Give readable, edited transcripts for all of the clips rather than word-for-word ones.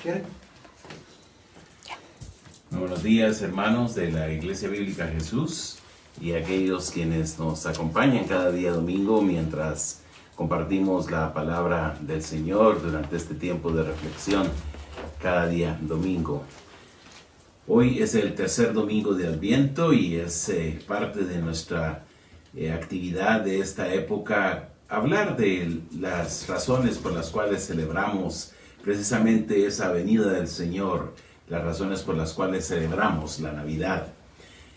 ¿Quieren? Buenos días, hermanos de la Iglesia Bíblica Jesús y aquellos quienes nos acompañan cada día domingo mientras compartimos la palabra del Señor durante este tiempo de reflexión cada día domingo. Hoy es el tercer domingo de Adviento y es parte de nuestra actividad de esta época hablar de las razones por las cuales celebramos precisamente esa venida del Señor, las razones por las cuales celebramos la Navidad.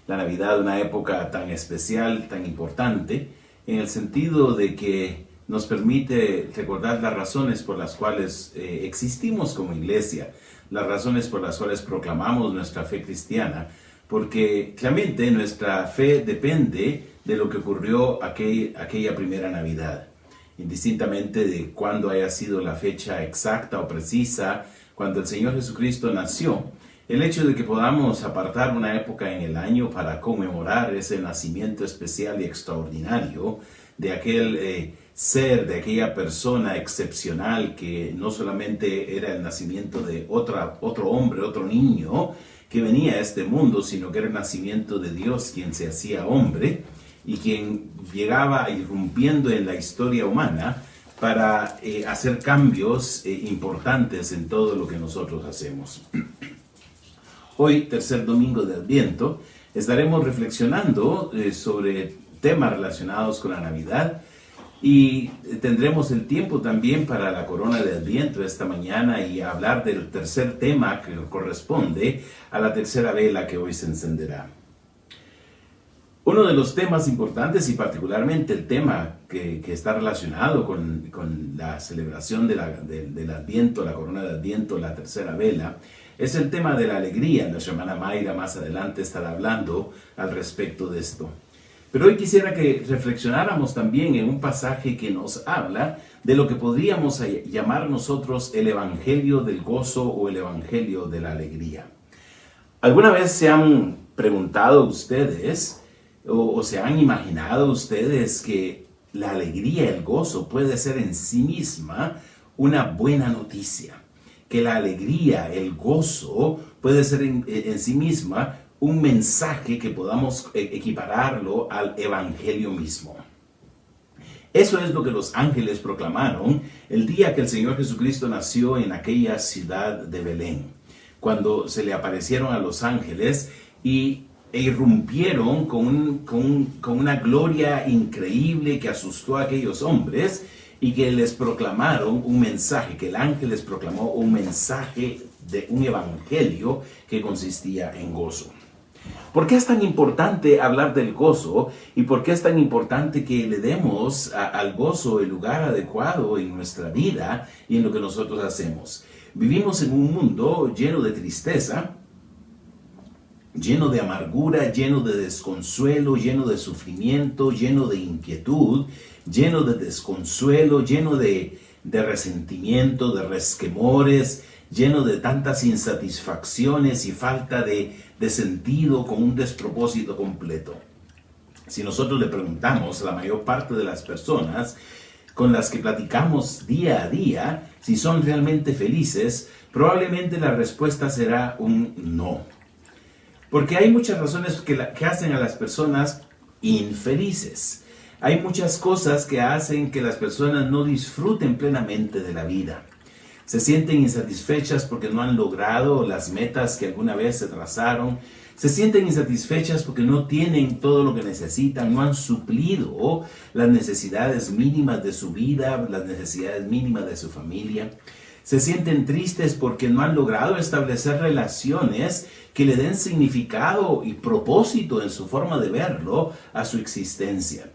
La Navidad, una época tan especial, tan importante, en el sentido de que nos permite recordar las razones por las cuales existimos como iglesia, las razones por las cuales proclamamos nuestra fe cristiana, porque claramente nuestra fe depende de lo que ocurrió aquella primera Navidad. Indistintamente de cuándo haya sido la fecha exacta o precisa, cuando el Señor Jesucristo nació, el hecho de que podamos apartar una época en el año para conmemorar ese nacimiento especial y extraordinario de aquel ser, de aquella persona excepcional que no solamente era el nacimiento de otro hombre, otro niño que venía a este mundo, sino que era el nacimiento de Dios quien se hacía hombre y quien llegaba irrumpiendo en la historia humana para hacer cambios importantes en todo lo que nosotros hacemos. Hoy, tercer domingo de Adviento, estaremos reflexionando sobre temas relacionados con la Navidad y tendremos el tiempo también para la corona de Adviento esta mañana y hablar del tercer tema que corresponde a la tercera vela que hoy se encenderá. Uno de los temas importantes y particularmente el tema que está relacionado con la celebración del Adviento, la corona de Adviento, la tercera vela, es el tema de la alegría. Nuestra hermana Mayra más adelante estará hablando al respecto de esto. Pero hoy quisiera que reflexionáramos también en un pasaje que nos habla de lo que podríamos llamar nosotros el Evangelio del gozo o el Evangelio de la alegría. ¿Alguna vez se han preguntado ustedes o se han imaginado ustedes que la alegría, el gozo puede ser en sí misma una buena noticia? Que la alegría, el gozo puede ser en sí misma un mensaje que podamos equipararlo al evangelio mismo. Eso es lo que los ángeles proclamaron el día que el Señor Jesucristo nació en aquella ciudad de Belén, cuando se le aparecieron a los ángeles e irrumpieron con una gloria increíble que asustó a aquellos hombres y que les proclamaron un mensaje, que el ángel les proclamó un mensaje de un evangelio que consistía en gozo. ¿Por qué es tan importante hablar del gozo y por qué es tan importante que le demos al gozo el lugar adecuado en nuestra vida y en lo que nosotros hacemos? Vivimos en un mundo lleno de tristeza, lleno de amargura, lleno de desconsuelo, lleno de sufrimiento, lleno de inquietud, lleno de desconsuelo, lleno de resentimiento, de resquemores, lleno de tantas insatisfacciones y falta de sentido, con un despropósito completo. Si nosotros le preguntamos a la mayor parte de las personas con las que platicamos día a día si son realmente felices, probablemente la respuesta será un no. Porque hay muchas razones que hacen a las personas infelices. Hay muchas cosas que hacen que las personas no disfruten plenamente de la vida. Se sienten insatisfechas porque no han logrado las metas que alguna vez se trazaron. Se sienten insatisfechas porque no tienen todo lo que necesitan, no han suplido las necesidades mínimas de su vida, las necesidades mínimas de su familia. Se sienten tristes porque no han logrado establecer relaciones que le den significado y propósito en su forma de verlo a su existencia.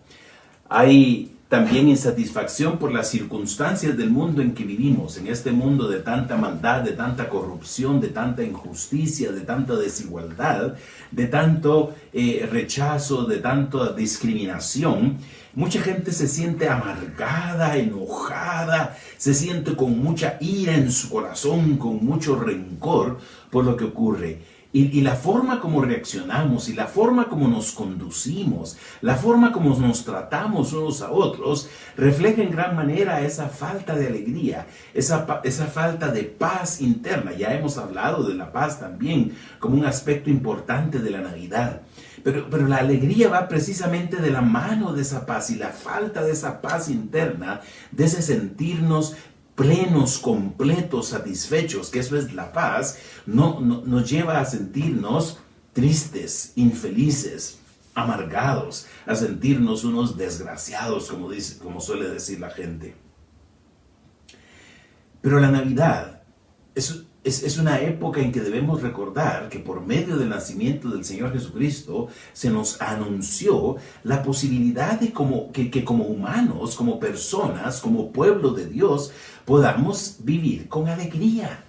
Hay también insatisfacción por las circunstancias del mundo en que vivimos, en este mundo de tanta maldad, de tanta corrupción, de tanta injusticia, de tanta desigualdad, de tanto rechazo, de tanta discriminación. Mucha gente se siente amargada, enojada, se siente con mucha ira en su corazón, con mucho rencor por lo que ocurre. Y la forma como reaccionamos y la forma como nos conducimos, la forma como nos tratamos unos a otros, refleja en gran manera esa falta de alegría, esa falta de paz interna. Ya hemos hablado de la paz también como un aspecto importante de la Navidad. Pero la alegría va precisamente de la mano de esa paz, y la falta de esa paz interna, de ese sentirnos plenos, completos, satisfechos, que eso es la paz, nos lleva a sentirnos tristes, infelices, amargados, a sentirnos unos desgraciados, como suele decir la gente. Pero la Navidad es una época en que debemos recordar que por medio del nacimiento del Señor Jesucristo se nos anunció la posibilidad de que como humanos, como personas, como pueblo de Dios, podamos vivir con alegría.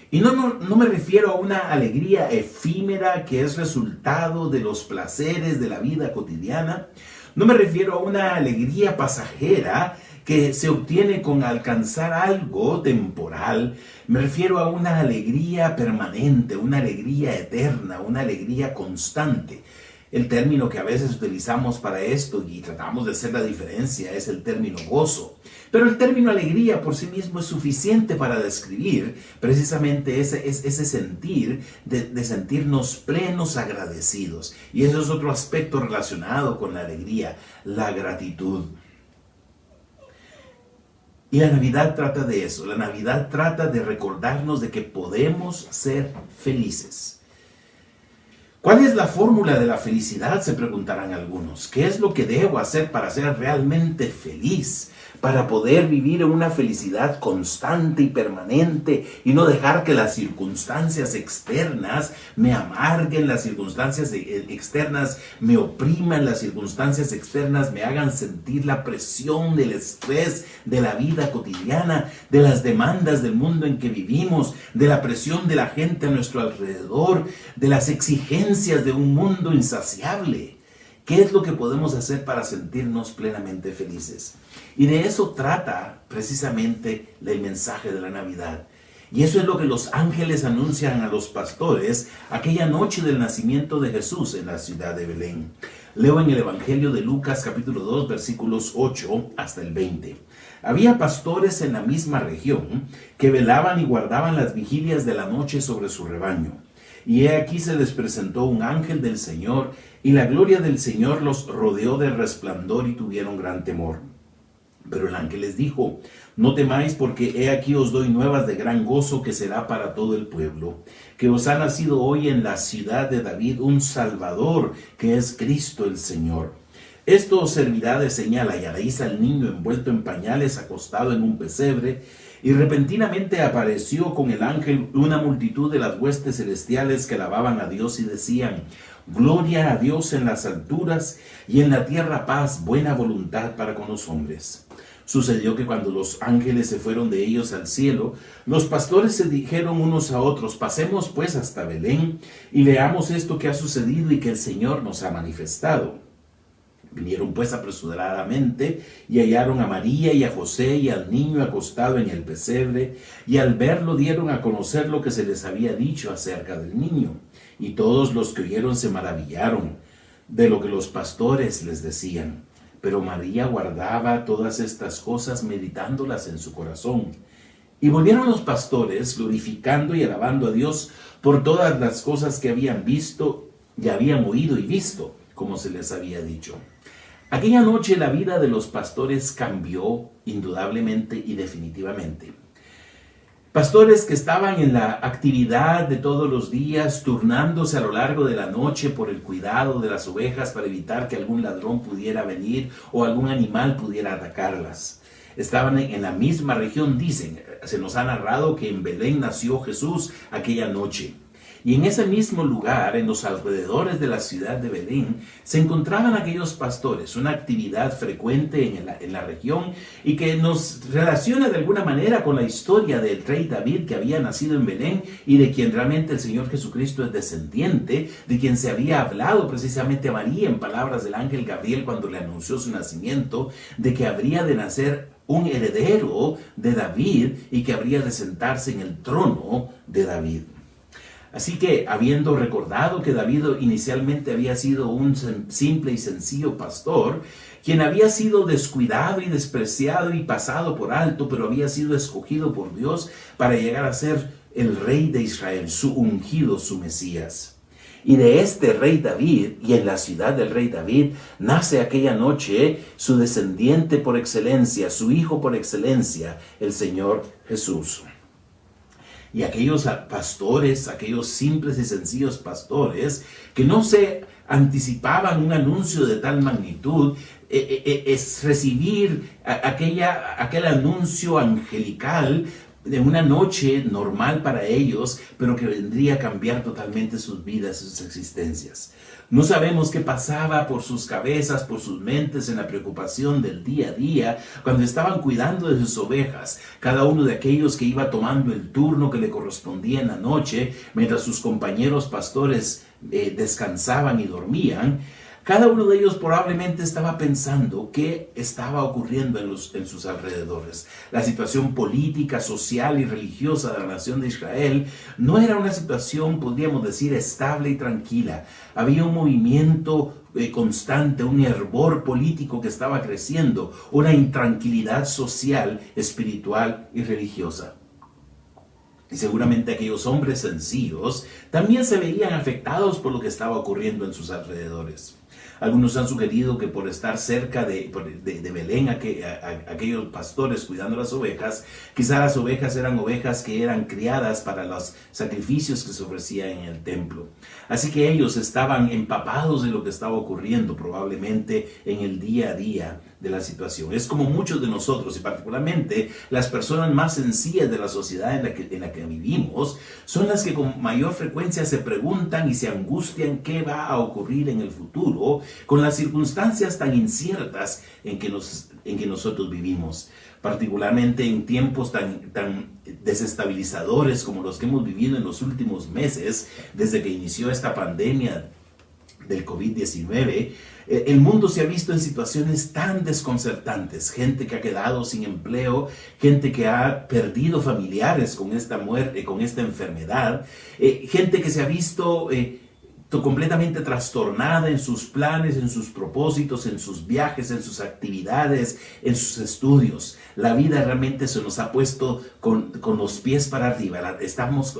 Y no me refiero a una alegría efímera que es resultado de los placeres de la vida cotidiana. No me refiero a una alegría pasajera que se obtiene con alcanzar algo temporal. Me refiero a una alegría permanente, una alegría eterna, una alegría constante. El término que a veces utilizamos para esto y tratamos de hacer la diferencia es el término gozo. Pero el término alegría por sí mismo es suficiente para describir precisamente ese sentir de sentirnos plenos, agradecidos. Y eso es otro aspecto relacionado con la alegría, la gratitud. Y la Navidad trata de eso. La Navidad trata de recordarnos de que podemos ser felices. ¿Cuál es la fórmula de la felicidad?, se preguntarán algunos. ¿Qué es lo que debo hacer para ser realmente feliz? Para poder vivir en una felicidad constante y permanente y no dejar que las circunstancias externas me amarguen, las circunstancias externas me opriman, las circunstancias externas me hagan sentir la presión del estrés de la vida cotidiana, de las demandas del mundo en que vivimos, de la presión de la gente a nuestro alrededor, de las exigencias de un mundo insaciable? ¿Qué es lo que podemos hacer para sentirnos plenamente felices? Y de eso trata precisamente el mensaje de la Navidad. Y eso es lo que los ángeles anuncian a los pastores aquella noche del nacimiento de Jesús en la ciudad de Belén. Leo en el Evangelio de Lucas capítulo 2 versículos 8 hasta el 20. Había pastores en la misma región que velaban y guardaban las vigilias de la noche sobre su rebaño. Y he aquí se les presentó un ángel del Señor, y la gloria del Señor los rodeó de resplandor y tuvieron gran temor. Pero el ángel les dijo: no temáis, porque he aquí os doy nuevas de gran gozo que será para todo el pueblo, que os ha nacido hoy en la ciudad de David un Salvador, que es Cristo el Señor. Esto os servirá de señal: hallaréis al niño envuelto en pañales, acostado en un pesebre. Y repentinamente apareció con el ángel una multitud de las huestes celestiales que alababan a Dios y decían: gloria a Dios en las alturas, y en la tierra paz, buena voluntad para con los hombres. Sucedió que cuando los ángeles se fueron de ellos al cielo, los pastores se dijeron unos a otros: pasemos pues hasta Belén y veamos esto que ha sucedido y que el Señor nos ha manifestado. Vinieron pues apresuradamente y hallaron a María y a José y al niño acostado en el pesebre, y al verlo dieron a conocer lo que se les había dicho acerca del niño. Y todos los que oyeron se maravillaron de lo que los pastores les decían. Pero María guardaba todas estas cosas, meditándolas en su corazón. Y volvieron los pastores, glorificando y alabando a Dios por todas las cosas que habían visto y habían oído y visto, como se les había dicho. Aquella noche la vida de los pastores cambió indudablemente y definitivamente. Pastores que estaban en la actividad de todos los días, turnándose a lo largo de la noche por el cuidado de las ovejas para evitar que algún ladrón pudiera venir o algún animal pudiera atacarlas. Estaban en la misma región, dicen, se nos ha narrado que en Belén nació Jesús aquella noche. Y en ese mismo lugar, en los alrededores de la ciudad de Belén, se encontraban aquellos pastores, una actividad frecuente en la región y que nos relaciona de alguna manera con la historia del rey David, que había nacido en Belén y de quien realmente el Señor Jesucristo es descendiente, de quien se había hablado precisamente a María en palabras del ángel Gabriel cuando le anunció su nacimiento, de que habría de nacer un heredero de David y que habría de sentarse en el trono de David. Así que, habiendo recordado que David inicialmente había sido un simple y sencillo pastor, quien había sido descuidado y despreciado y pasado por alto, pero había sido escogido por Dios para llegar a ser el rey de Israel, su ungido, su Mesías. Y de este rey David, y en la ciudad del rey David, nace aquella noche su descendiente por excelencia, su hijo por excelencia, el Señor Jesús. Y aquellos pastores, aquellos simples y sencillos pastores, que no se anticipaban un anuncio de tal magnitud, es recibir aquel anuncio angelical de una noche normal para ellos, pero que vendría a cambiar totalmente sus vidas y sus existencias. No sabemos qué pasaba por sus cabezas, por sus mentes, en la preocupación del día a día, cuando estaban cuidando de sus ovejas. Cada uno de aquellos que iba tomando el turno que le correspondía en la noche, mientras sus compañeros pastores descansaban y dormían, cada uno de ellos probablemente estaba pensando qué estaba ocurriendo en sus alrededores. La situación política, social y religiosa de la nación de Israel no era una situación, podríamos decir, estable y tranquila. Había un movimiento constante, un hervor político que estaba creciendo, una intranquilidad social, espiritual y religiosa. Y seguramente aquellos hombres sencillos también se veían afectados por lo que estaba ocurriendo en sus alrededores. Algunos han sugerido que por estar cerca de Belén, aquellos pastores cuidando las ovejas, quizás las ovejas eran ovejas que eran criadas para los sacrificios que se ofrecían en el templo. Así que ellos estaban empapados de lo que estaba ocurriendo probablemente en el día a día de la situación. Es como muchos de nosotros, y particularmente las personas más sencillas de la sociedad en la que vivimos, son las que con mayor frecuencia se preguntan y se angustian qué va a ocurrir en el futuro con las circunstancias tan inciertas en que nosotros vivimos, particularmente en tiempos tan desestabilizadores como los que hemos vivido en los últimos meses, desde que inició esta pandemia del COVID-19. El mundo se ha visto en situaciones tan desconcertantes, gente que ha quedado sin empleo, gente que ha perdido familiares con esta muerte, con esta enfermedad, gente que se ha visto completamente trastornada en sus planes, en sus propósitos, en sus viajes, en sus actividades, en sus estudios. La vida realmente se nos ha puesto con los pies para arriba, estamos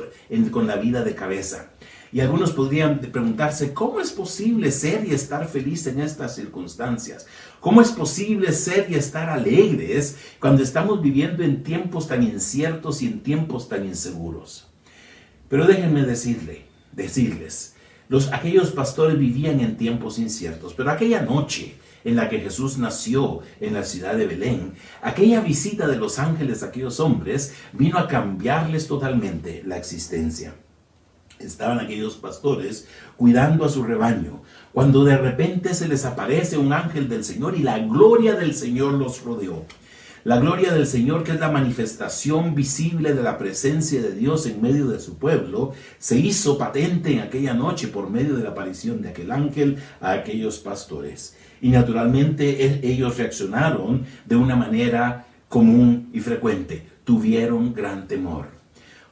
con la vida de cabeza. Y algunos podrían preguntarse, ¿cómo es posible ser y estar feliz en estas circunstancias? ¿Cómo es posible ser y estar alegres cuando estamos viviendo en tiempos tan inciertos y en tiempos tan inseguros? Pero déjenme decirles, aquellos pastores vivían en tiempos inciertos, pero aquella noche en la que Jesús nació en la ciudad de Belén, aquella visita de los ángeles a aquellos hombres vino a cambiarles totalmente la existencia. Estaban aquellos pastores cuidando a su rebaño, cuando de repente se les aparece un ángel del Señor y la gloria del Señor los rodeó. La gloria del Señor, que es la manifestación visible de la presencia de Dios en medio de su pueblo, se hizo patente en aquella noche por medio de la aparición de aquel ángel a aquellos pastores. Y naturalmente ellos reaccionaron de una manera común y frecuente. Tuvieron gran temor.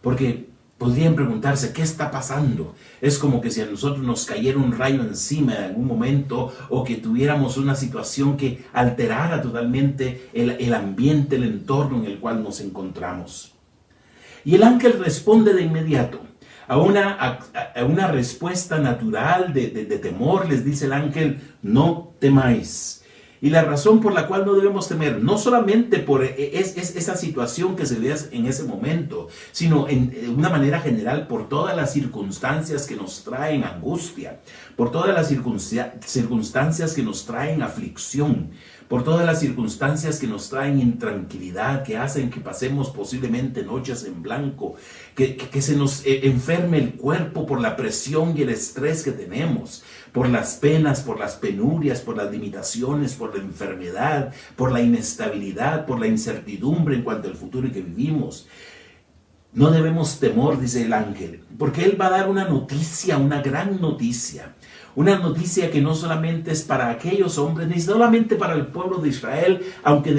Porque podrían preguntarse, ¿qué está pasando? Es como que si a nosotros nos cayera un rayo encima en algún momento, o que tuviéramos una situación que alterara totalmente el ambiente, el entorno en el cual nos encontramos. Y el ángel responde de inmediato. A una respuesta natural de temor, les dice el ángel, no temáis. Y la razón por la cual no debemos temer, no solamente por esa situación que se ve en ese momento, sino en una manera general por todas las circunstancias que nos traen angustia, por todas las circunstancias que nos traen aflicción, por todas las circunstancias que nos traen intranquilidad, que hacen que pasemos posiblemente noches en blanco, que se nos enferme el cuerpo por la presión y el estrés que tenemos, por las penas, por las penurias, por las limitaciones, por la enfermedad, por la inestabilidad, por la incertidumbre en cuanto al futuro en que vivimos. No debemos temor, dice el ángel, porque Él va a dar una noticia, una gran noticia. Una noticia que no solamente es para aquellos hombres, ni solamente para el pueblo de Israel, aunque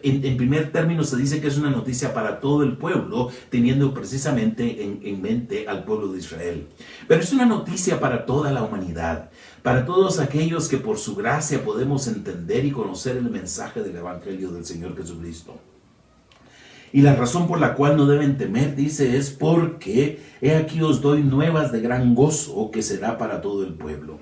en primer término se dice que es una noticia para todo el pueblo, teniendo precisamente en mente al pueblo de Israel. Pero es una noticia para toda la humanidad, para todos aquellos que por su gracia podemos entender y conocer el mensaje del Evangelio del Señor Jesucristo. Y la razón por la cual no deben temer, dice, es porque he aquí os doy nuevas de gran gozo que será para todo el pueblo.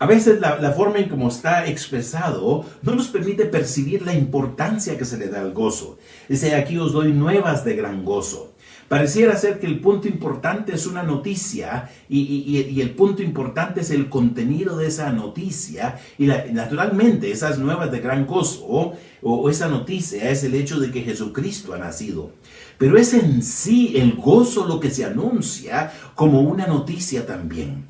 A veces la forma en cómo está expresado no nos permite percibir la importancia que se le da al gozo. Dice, aquí os doy nuevas de gran gozo. Pareciera ser que el punto importante es una noticia y el punto importante es el contenido de esa noticia y naturalmente esas nuevas de gran gozo o esa noticia es el hecho de que Jesucristo ha nacido. Pero es en sí el gozo lo que se anuncia como una noticia también.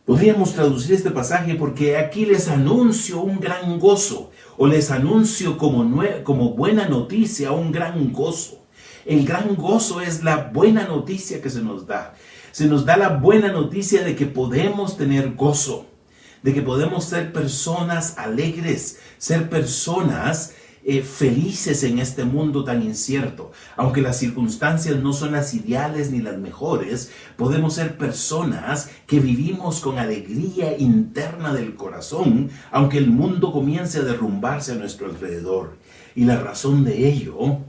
Podríamos traducir este pasaje porque aquí les anuncio un gran gozo o les anuncio como buena noticia un gran gozo. El gran gozo es la buena noticia que se nos da. Se nos da la buena noticia de que podemos tener gozo, de que podemos ser personas alegres, ser personas felices en este mundo tan incierto. Aunque las circunstancias no son las ideales ni las mejores, podemos ser personas que vivimos con alegría interna del corazón, aunque el mundo comience a derrumbarse a nuestro alrededor. Y la razón de ello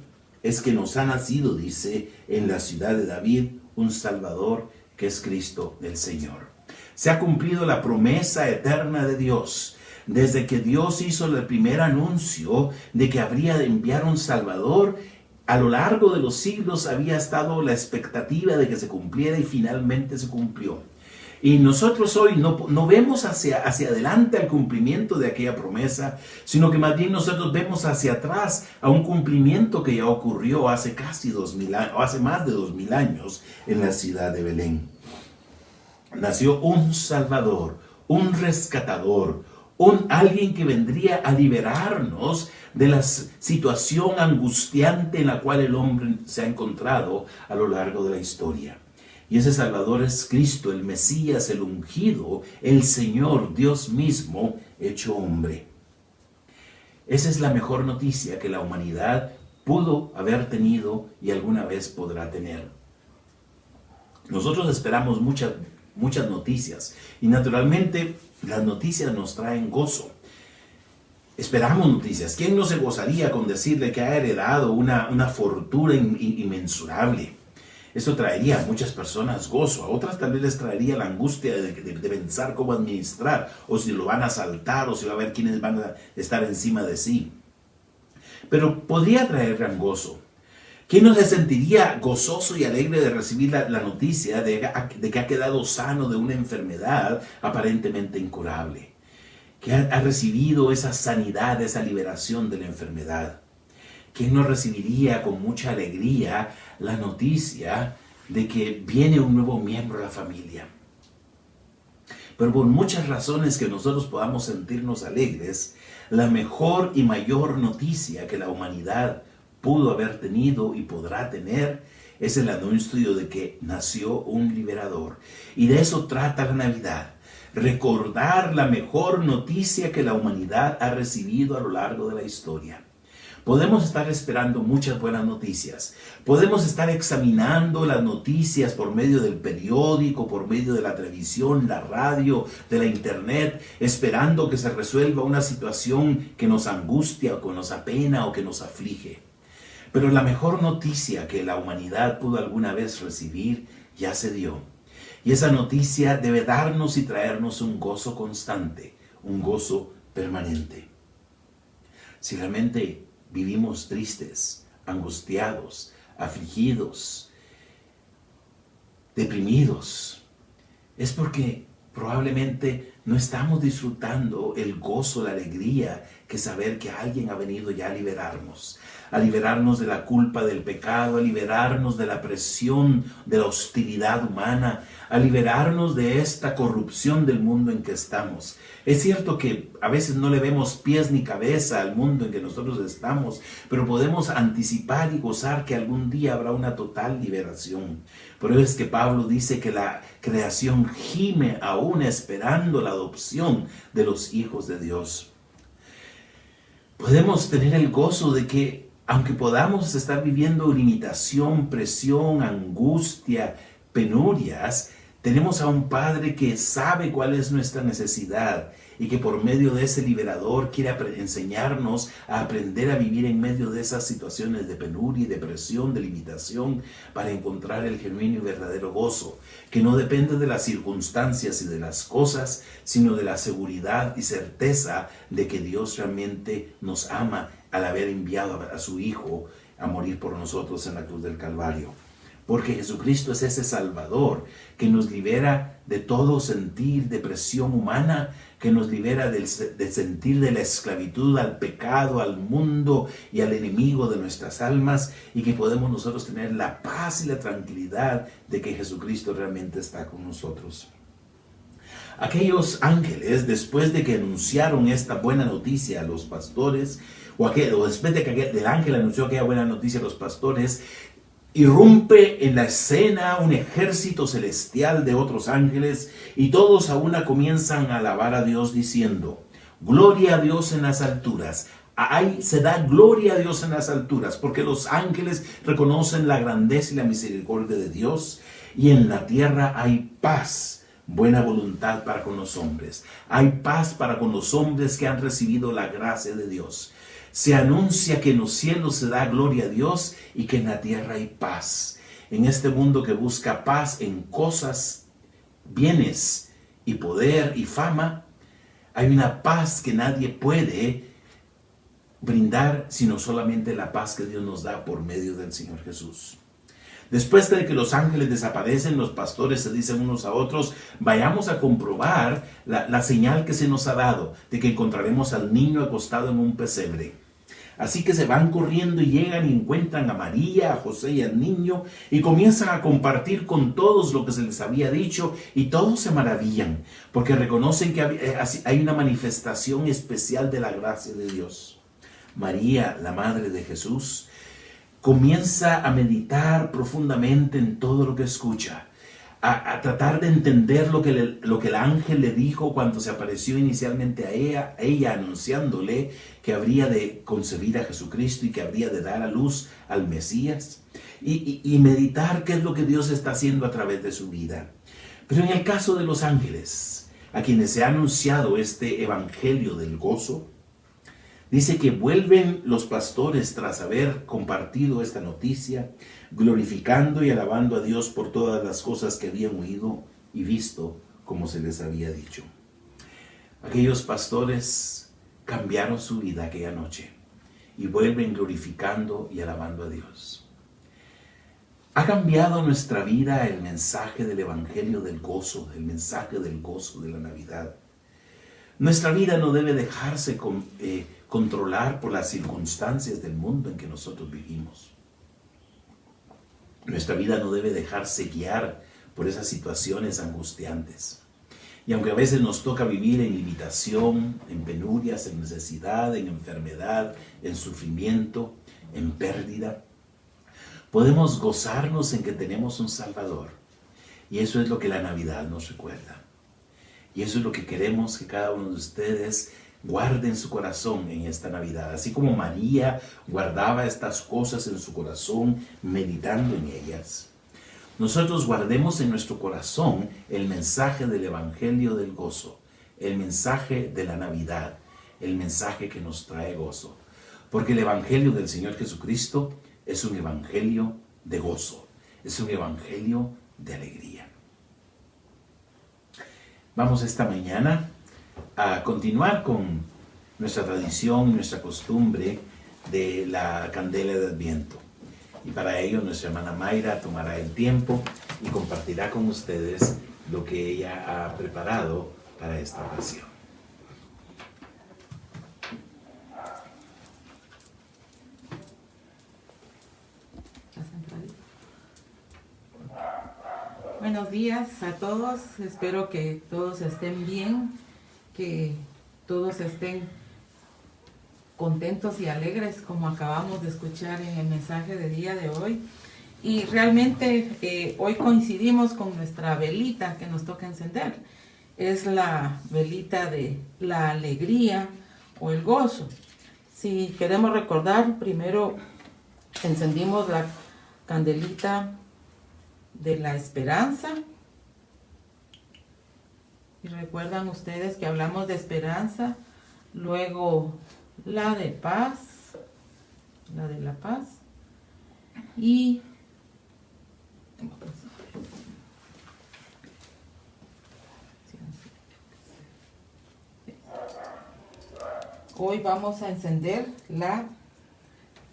es que nos ha nacido, dice, en la ciudad de David, un Salvador que es Cristo el Señor. Se ha cumplido la promesa eterna de Dios. Desde que Dios hizo el primer anuncio de que habría de enviar un Salvador, a lo largo de los siglos había estado la expectativa de que se cumpliera y finalmente se cumplió. Y nosotros hoy no vemos hacia adelante al cumplimiento de aquella promesa, sino que más bien nosotros vemos hacia atrás a un cumplimiento que ya ocurrió hace casi 2000 años, o hace más de 2000 años en la ciudad de Belén. Nació un Salvador, un rescatador, alguien que vendría a liberarnos de la situación angustiante en la cual el hombre se ha encontrado a lo largo de la historia. Y ese Salvador es Cristo, el Mesías, el ungido, el Señor, Dios mismo, hecho hombre. Esa es la mejor noticia que la humanidad pudo haber tenido y alguna vez podrá tener. Nosotros esperamos muchas noticias y naturalmente las noticias nos traen gozo. Esperamos noticias. ¿Quién no se gozaría con decirle que ha heredado una fortuna inmensurable? Eso traería a muchas personas gozo, a otras tal vez les traería la angustia de pensar cómo administrar, o si lo van a asaltar, o si va a haber quienes van a estar encima de sí. Pero podría traer gran gozo. ¿Quién no se sentiría gozoso y alegre de recibir la noticia de que ha quedado sano de una enfermedad aparentemente incurable? Que ha recibido esa sanidad, esa liberación de la enfermedad. ¿Quién no recibiría con mucha alegría la noticia de que viene un nuevo miembro a la familia? Pero por muchas razones que nosotros podamos sentirnos alegres, la mejor y mayor noticia que la humanidad pudo haber tenido y podrá tener es el anuncio de que nació un liberador. Y de eso trata la Navidad. Recordar la mejor noticia que la humanidad ha recibido a lo largo de la historia. Podemos estar esperando muchas buenas noticias. Podemos estar examinando las noticias por medio del periódico, por medio de la televisión, la radio, de la internet, esperando que se resuelva una situación que nos angustia, o que nos apena o que nos aflige. Pero la mejor noticia que la humanidad pudo alguna vez recibir ya se dio. Y esa noticia debe darnos y traernos un gozo constante, un gozo permanente. Si realmente vivimos tristes, angustiados, afligidos, deprimidos, es porque probablemente no estamos disfrutando el gozo, la alegría que saber que alguien ha venido ya a liberarnos de la culpa del pecado, a liberarnos de la presión, de la hostilidad humana, a liberarnos de esta corrupción del mundo en que estamos. Es cierto que a veces no le vemos pies ni cabeza al mundo en que nosotros estamos, pero podemos anticipar y gozar que algún día habrá una total liberación. Por eso es que Pablo dice que la creación gime aún esperando la adopción de los hijos de Dios. Podemos tener el gozo de que aunque podamos estar viviendo limitación, presión, angustia, penurias, tenemos a un Padre que sabe cuál es nuestra necesidad y que por medio de ese liberador quiere enseñarnos a aprender a vivir en medio de esas situaciones de penuria y de presión, de limitación, para encontrar el genuino y verdadero gozo, que no depende de las circunstancias y de las cosas, sino de la seguridad y certeza de que Dios realmente nos ama al haber enviado a su Hijo a morir por nosotros en la cruz del Calvario. Porque Jesucristo es ese Salvador que nos libera de todo sentir de presión humana, que nos libera del sentir de la esclavitud al pecado, al mundo y al enemigo de nuestras almas, y que podemos nosotros tener la paz y la tranquilidad de que Jesucristo realmente está con nosotros. Aquellos ángeles, después de que anunciaron esta buena noticia a los pastores, o después de que el ángel anunció aquella buena noticia a los pastores, irrumpe en la escena un ejército celestial de otros ángeles, y todos a una comienzan a alabar a Dios diciendo: gloria a Dios en las alturas. Ahí se da gloria a Dios en las alturas, porque los ángeles reconocen la grandeza y la misericordia de Dios, y en la tierra hay paz, buena voluntad para con los hombres. Hay paz para con los hombres que han recibido la gracia de Dios. Se anuncia que en los cielos se da gloria a Dios y que en la tierra hay paz. En este mundo que busca paz en cosas, bienes y poder y fama, hay una paz que nadie puede brindar sino solamente la paz que Dios nos da por medio del Señor Jesús. Después de que los ángeles desaparecen, los pastores se dicen unos a otros: vayamos a comprobar la señal que se nos ha dado de que encontraremos al niño acostado en un pesebre. Así que se van corriendo y llegan y encuentran a María, a José y al niño, y comienzan a compartir con todos lo que se les había dicho, y todos se maravillan porque reconocen que hay una manifestación especial de la gracia de Dios. María, la madre de Jesús, comienza a meditar profundamente en todo lo que escucha, a tratar de entender lo que el ángel le dijo cuando se apareció inicialmente a ella anunciándole que habría de concebir a Jesucristo y que habría de dar a luz al Mesías, y meditar qué es lo que Dios está haciendo a través de su vida. Pero en el caso de los ángeles, a quienes se ha anunciado este evangelio del gozo, dice que vuelven los pastores tras haber compartido esta noticia, glorificando y alabando a Dios por todas las cosas que habían oído y visto, como se les había dicho. Aquellos pastores cambiaron su vida aquella noche y vuelven glorificando y alabando a Dios. ¿Ha cambiado nuestra vida el mensaje del evangelio del gozo, el mensaje del gozo de la Navidad? Nuestra vida no debe dejarse controlar por las circunstancias del mundo en que nosotros vivimos. Nuestra vida no debe dejarse guiar por esas situaciones angustiantes. Y aunque a veces nos toca vivir en limitación, en penurias, en necesidad, en enfermedad, en sufrimiento, en pérdida, podemos gozarnos en que tenemos un Salvador. Y eso es lo que la Navidad nos recuerda. Y eso es lo que queremos que cada uno de ustedes guarde en su corazón en esta Navidad. Así como María guardaba estas cosas en su corazón, meditando en ellas, nosotros guardemos en nuestro corazón el mensaje del evangelio del gozo, el mensaje de la Navidad, el mensaje que nos trae gozo. Porque el evangelio del Señor Jesucristo es un evangelio de gozo, es un evangelio de alegría. Vamos esta mañana a continuar con nuestra tradición, nuestra costumbre de la candela de Adviento. Y para ello nuestra hermana Mayra tomará el tiempo y compartirá con ustedes lo que ella ha preparado para esta ocasión. Buenos días a todos, espero que todos estén bien, que todos estén contentos y alegres como acabamos de escuchar en el mensaje del día de hoy. Y realmente hoy coincidimos con nuestra velita que nos toca encender. Es la velita de la alegría o el gozo. Si queremos recordar, primero encendimos la candelita de la esperanza. Y recuerdan ustedes que hablamos de esperanza, luego la de paz, la de la paz, y hoy vamos a encender la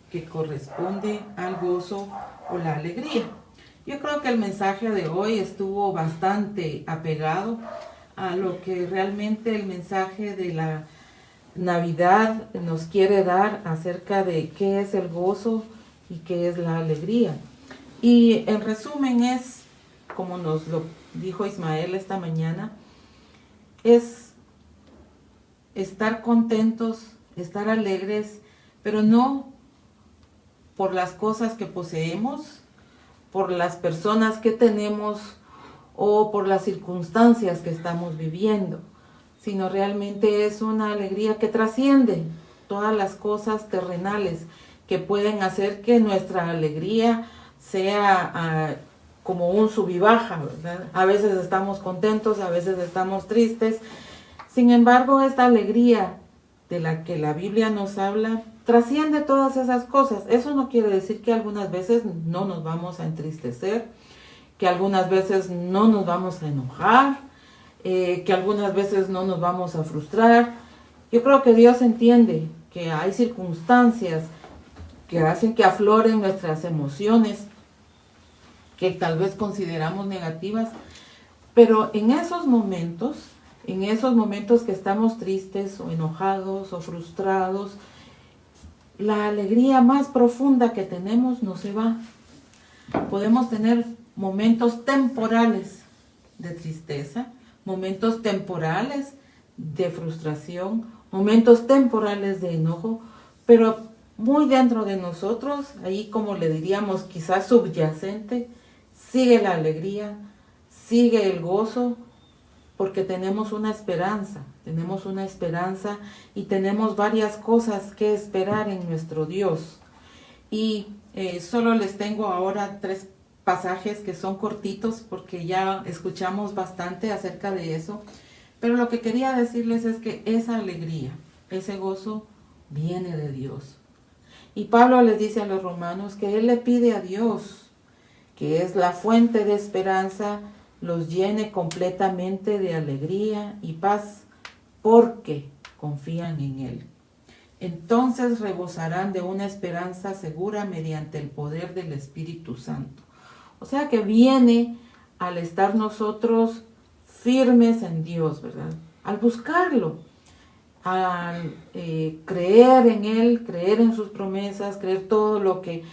que corresponde al gozo o la alegría. Yo creo que el mensaje de hoy estuvo bastante apegado a lo que realmente el mensaje de la Navidad nos quiere dar acerca de qué es el gozo y qué es la alegría. Y en resumen es, como nos lo dijo Ismael esta mañana, es estar contentos, estar alegres, pero no por las cosas que poseemos, por las personas que tenemos o por las circunstancias que estamos viviendo, sino realmente es una alegría que trasciende todas las cosas terrenales que pueden hacer que nuestra alegría sea como un sub y baja, ¿verdad? A veces estamos contentos, a veces estamos tristes. Sin embargo, esta alegría de la que la Biblia nos habla trasciende todas esas cosas. Eso no quiere decir que algunas veces no nos vamos a entristecer, que algunas veces no nos vamos a enojar, que algunas veces no nos vamos a frustrar. Yo creo que Dios entiende que hay circunstancias que hacen que afloren nuestras emociones, que tal vez consideramos negativas, pero en esos momentos que estamos tristes o enojados o frustrados, la alegría más profunda que tenemos no se va. Podemos tener momentos temporales de tristeza, momentos temporales de frustración, momentos temporales de enojo, pero muy dentro de nosotros, ahí como le diríamos quizás subyacente, sigue la alegría, sigue el gozo, porque tenemos una esperanza y tenemos varias cosas que esperar en nuestro Dios. Y solo les tengo ahora 3 pasajes que son cortitos porque ya escuchamos bastante acerca de eso, pero lo que quería decirles es que esa alegría, ese gozo viene de Dios. Y Pablo les dice a los romanos que él le pide a Dios, que es la fuente de esperanza, los llene completamente de alegría y paz porque confían en Él. Entonces rebosarán de una esperanza segura mediante el poder del Espíritu Santo. O sea que viene al estar nosotros firmes en Dios, ¿verdad? Al buscarlo, al creer en Él, creer en sus promesas, creer todo lo que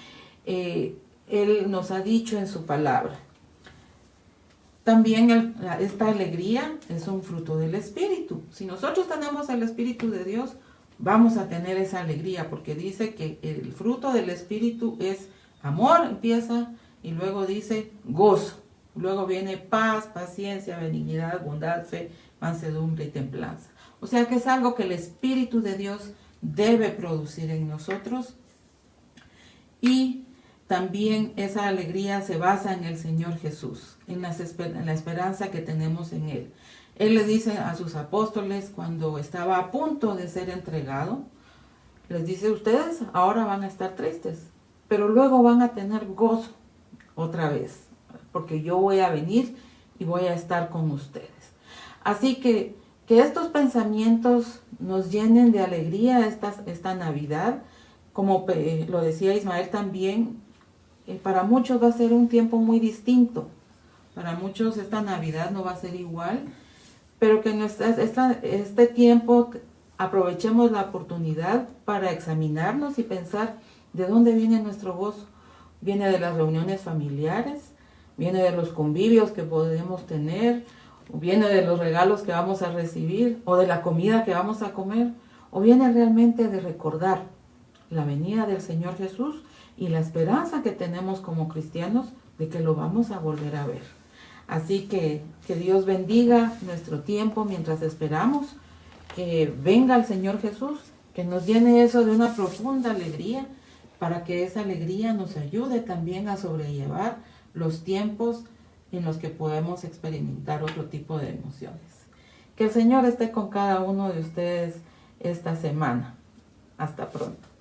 Él nos ha dicho en su palabra. También esta alegría es un fruto del Espíritu. Si nosotros tenemos el Espíritu de Dios, vamos a tener esa alegría, porque dice que el fruto del Espíritu es amor, empieza, y luego dice gozo. Luego viene paz, paciencia, benignidad, bondad, fe, mansedumbre y templanza. O sea que es algo que el Espíritu de Dios debe producir en nosotros. Y también esa alegría se basa en el Señor Jesús, en la esperanza que tenemos en Él. Él le dice a sus apóstoles cuando estaba a punto de ser entregado, les dice, ustedes ahora van a estar tristes, pero luego van a tener gozo otra vez, porque yo voy a venir y voy a estar con ustedes. Así que estos pensamientos nos llenen de alegría esta Navidad, como lo decía Ismael también. Para muchos va a ser un tiempo muy distinto. Para muchos esta Navidad no va a ser igual, pero que en este tiempo aprovechemos la oportunidad para examinarnos y pensar de dónde viene nuestro gozo. Viene de las reuniones familiares, viene de los convivios que podemos tener, o viene de los regalos que vamos a recibir, o de la comida que vamos a comer, o viene realmente de recordar la venida del Señor Jesús y la esperanza que tenemos como cristianos de que lo vamos a volver a ver. Así que Dios bendiga nuestro tiempo mientras esperamos que venga el Señor Jesús, que nos llene eso de una profunda alegría, para que esa alegría nos ayude también a sobrellevar los tiempos en los que podemos experimentar otro tipo de emociones. Que el Señor esté con cada uno de ustedes esta semana. Hasta pronto.